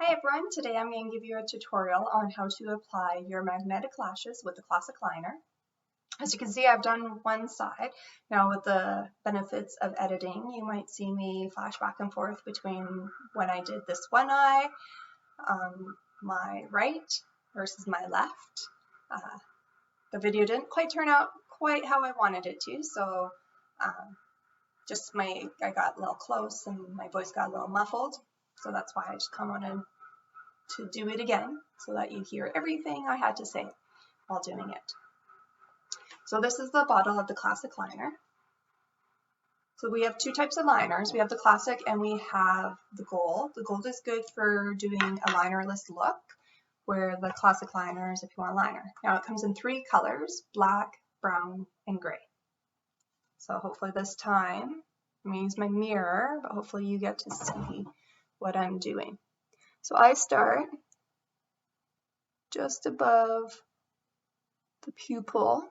Hi everyone, today I'm going to give you a tutorial on how to apply your magnetic lashes with the classic liner. As you can see, I've done one side. Now with the benefits of editing, you might see me flash back and forth between when I did this one eye, my right versus my left. The video didn't quite turn out quite how I wanted it to, so I got a little close and my voice got a little muffled. So that's why I just kind of wanted to do it again so that you hear everything I had to say while doing it. So this is the bottle of the classic liner. So we have two types of liners. We have the classic and we have the gold. The gold is good for doing a linerless look, where the classic liner is if you want a liner. Now it comes in three colors: black, brown, and gray. So hopefully this time, I'm gonna use my mirror, but hopefully you get to see what I'm doing. So I start just above the pupil,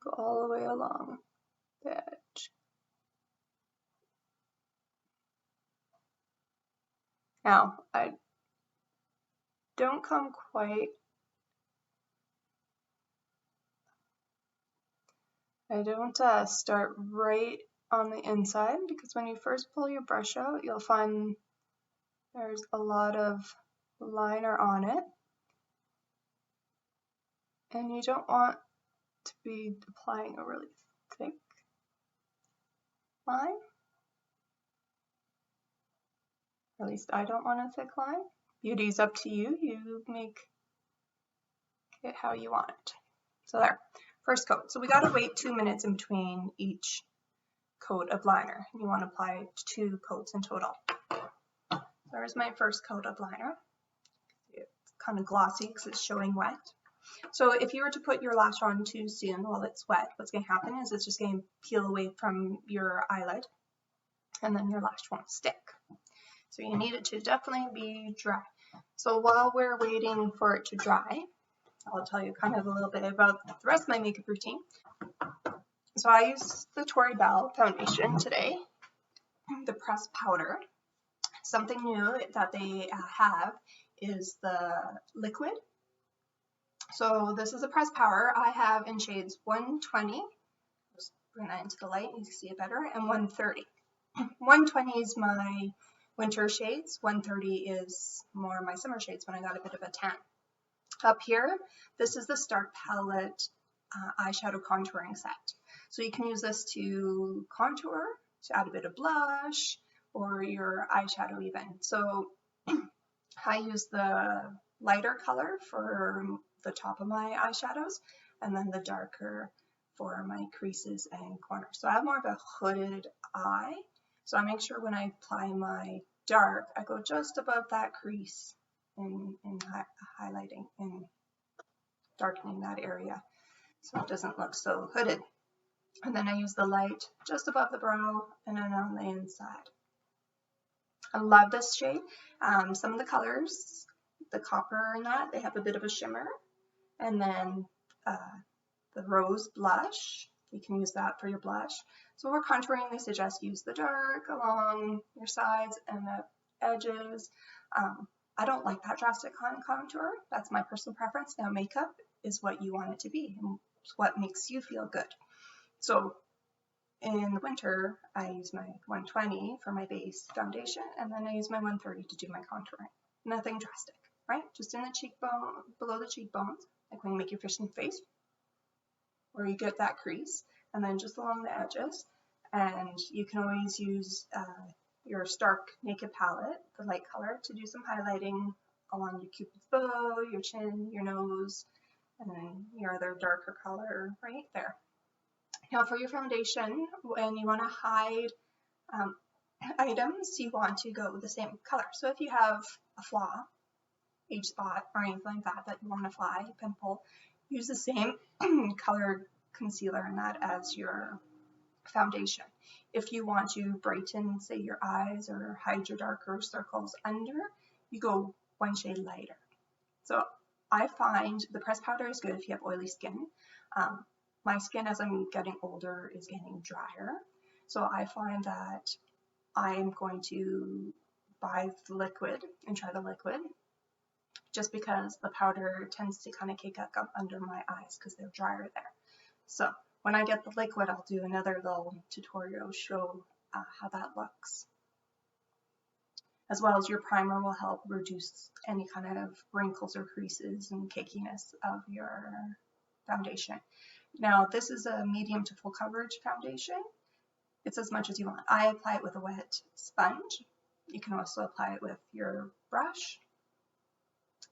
go all the way along the edge. Now, I don't come quite, I don't start right on the inside, because when you first pull your brush out, you'll find there's a lot of liner on it, and you don't want to be applying a really thick line. Or at least I don't want a thick line. Beauty's up to you. You make it how you want it. So there, first coat. So we gotta wait 2 minutes in between each coat of liner. You want to apply 2 coats in total. There's my first coat of liner. It's kind of glossy because it's showing wet. So if you were to put your lash on too soon while it's wet, what's going to happen is it's just going to peel away from your eyelid, and then your lash won't stick. So you need it to definitely be dry. So while we're waiting for it to dry, I'll tell you kind of a little bit about the rest of my makeup routine. So I use the Toribelle foundation today, the pressed powder. Something new that they have is the liquid. So this is a pressed powder I have in shades 120, just bring that into the light, you can see it better, and 130. 120 is my winter shades, 130 is more my summer shades when I got a bit of a tan. Up here, this is the Stark Palette eyeshadow contouring set. So you can use this to contour, to add a bit of blush, or your eyeshadow even. So I use the lighter color for the top of my eyeshadows, and then the darker for my creases and corners. So I have more of a hooded eye, so I make sure when I apply my dark, I go just above that crease in highlighting and darkening that area so it doesn't look so hooded. And then I use the light just above the brow and then on the inside. I love this shade. Some of the colors, the copper in that, they have a bit of a shimmer. And then the rose blush, you can use that for your blush. So when we're contouring, they suggest use the dark along your sides and the edges. I don't like that drastic contour. That's my personal preference. Now makeup is what you want it to be and what makes you feel good. So in the winter, I use my 120 for my base foundation, and then I use my 130 to do my contouring. Nothing drastic, right? Just in the cheekbone, below the cheekbones, like when you make your fishing face, where you get that crease, and then just along the edges. And you can always use your Stark Naked palette, the light color, to do some highlighting along your cupid's bow, your chin, your nose, and then your other darker color right there. Now for your foundation, when you want to hide items, you want to go with the same color. So if you have a flaw, age spot, or anything like that you want to fly, pimple, use the same colored concealer in that as your foundation. If you want to brighten, say, your eyes or hide your darker circles under, you go one shade lighter. So I find the pressed powder is good if you have oily skin. My skin, as I'm getting older, is getting drier. So I find that I'm going to buy the liquid and try the liquid, just because the powder tends to kind of cake up under my eyes because they're drier there. So when I get the liquid, I'll do another little tutorial show how that looks. As well as your primer will help reduce any kind of wrinkles or creases and cakiness of your foundation. Now this is a medium to full coverage foundation. It's as much as you want. I apply it with a wet sponge. You can also apply it with your brush.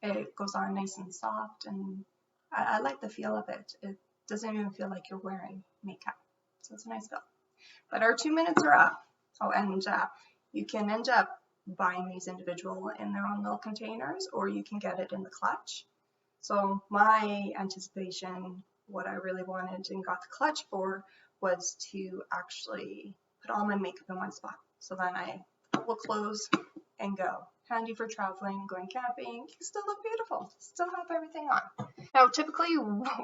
It goes on nice and soft, and I like the feel of it. It doesn't even feel like you're wearing makeup, so it's a nice feel. But our 2 minutes are up. Oh, and you can end up buying these individual in their own little containers, or you can get it in the clutch. So my anticipation, what I really wanted and got the clutch for, was to actually put all my makeup in one spot. So then I will close and go. Handy for traveling, going camping. You still look beautiful. Still have everything on. Now, typically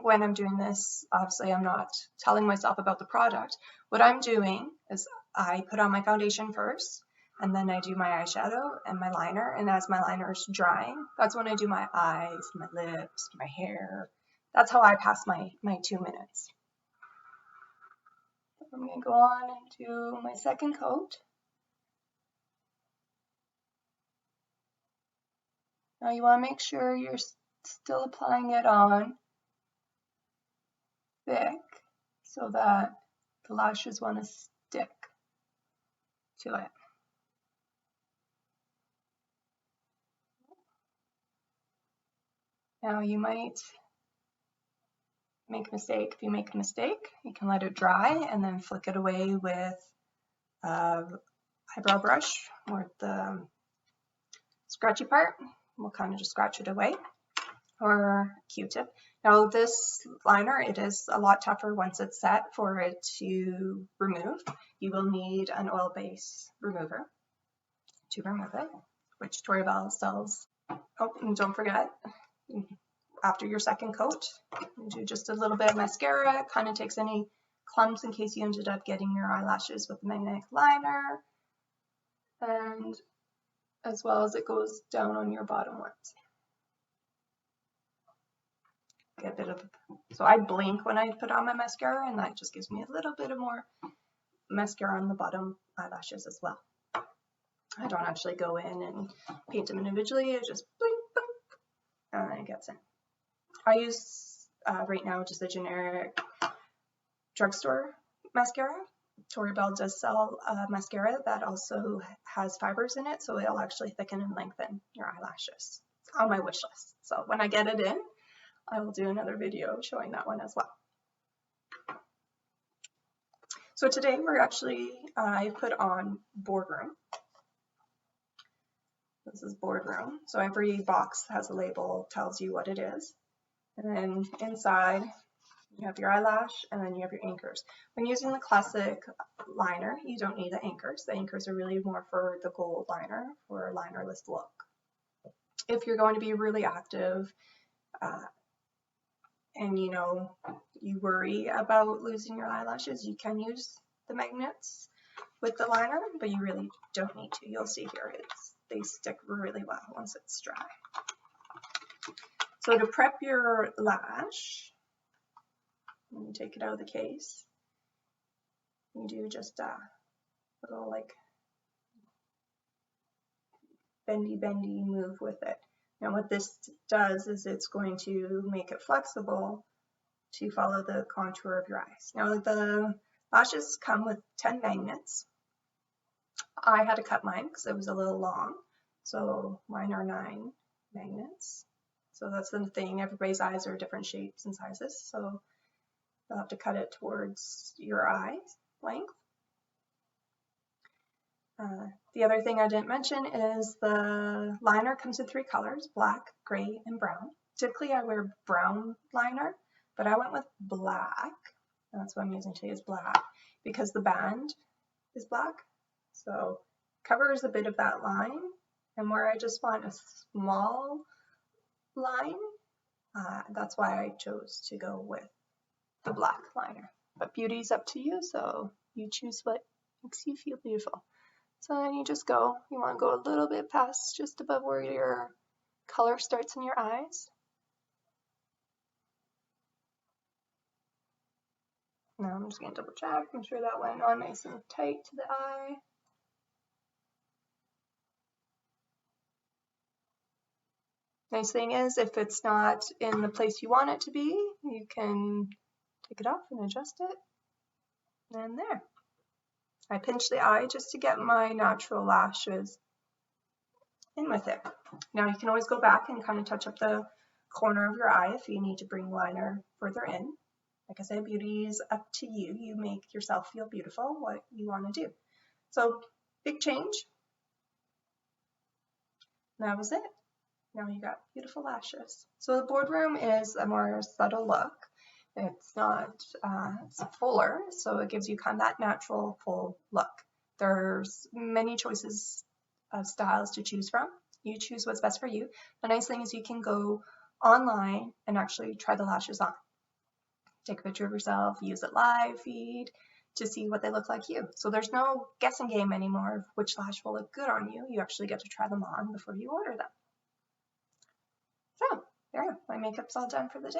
when I'm doing this, obviously I'm not telling myself about the product. What I'm doing is I put on my foundation first, and then I do my eyeshadow and my liner. And as my liner is drying, that's when I do my eyes, my lips, my hair. That's how I pass my 2 minutes. I'm going to go on and do my second coat. Now you want to make sure you're still applying it on thick so that the lashes want to stick to it. Now you might make a mistake. If you make a mistake, you can let it dry and then flick it away with eyebrow brush or the scratchy part. We'll kind of just scratch it away, or Q-tip. Now this liner, it is a lot tougher once it's set for it to remove. You will need an oil-based remover to remove it, which Toribelle sells. Oh, and don't forget, after your second coat, you do just a little bit of mascara. It kind of takes any clumps in case you ended up getting your eyelashes with the magnetic liner, and as well as it goes down on your bottom ones. Get a bit of, so I blink when I put on my mascara, and that just gives me a little bit of more mascara on the bottom eyelashes as well. I don't actually go in and paint them individually. I just blink, blink, and then it gets in. I use right now just a generic drugstore mascara. Toribelle does sell a mascara that also has fibers in it, so it'll actually thicken and lengthen your eyelashes. It's on my wish list. So when I get it in, I will do another video showing that one as well. So today we're actually, I put on Boardroom. This is Boardroom. So every box has a label, tells you what it is. And then inside, you have your eyelash, and then you have your anchors. When using the classic liner, you don't need the anchors. The anchors are really more for the gold liner, for a linerless look. If you're going to be really active, and you know, you worry about losing your eyelashes, you can use the magnets with the liner, but you really don't need to. You'll see here, they stick really well once it's dry. So to prep your lash, when you take it out of the case, you do just a little like bendy move with it. Now what this does is it's going to make it flexible to follow the contour of your eyes. Now the lashes come with 10 magnets. I had to cut mine because it was a little long, so mine are 9 magnets. So that's the thing, everybody's eyes are different shapes and sizes, so you'll have to cut it towards your eye length. The other thing I didn't mention is the liner comes in 3 colors, black, gray, and brown. Typically I wear brown liner, but I went with black. That's what I'm using today, is black, because the band is black. So covers a bit of that line, and where I just want a small line, that's why I chose to go with the black liner. But beauty's up to you, so you choose what makes you feel beautiful. So then you just go, you want to go a little bit past just above where your color starts in your eyes. Now I'm just going to double check, make sure that went on nice and tight to the eye. Nice thing is, if it's not in the place you want it to be, you can take it off and adjust it. And there. I pinch the eye just to get my natural lashes in with it. Now you can always go back and kind of touch up the corner of your eye if you need to bring liner further in. Like I said, beauty is up to you. You make yourself feel beautiful, what you want to do. So big change. That was it. Now you got beautiful lashes. So the boardroom is a more subtle look. It's not it's fuller, so it gives you kind of that natural full look. There's many choices of styles to choose from. You choose what's best for you. The nice thing is you can go online and actually try the lashes on. Take a picture of yourself, use it live feed to see what they look like you. So there's no guessing game anymore of which lash will look good on you. You actually get to try them on before you order them. So there, my makeup's all done for the day.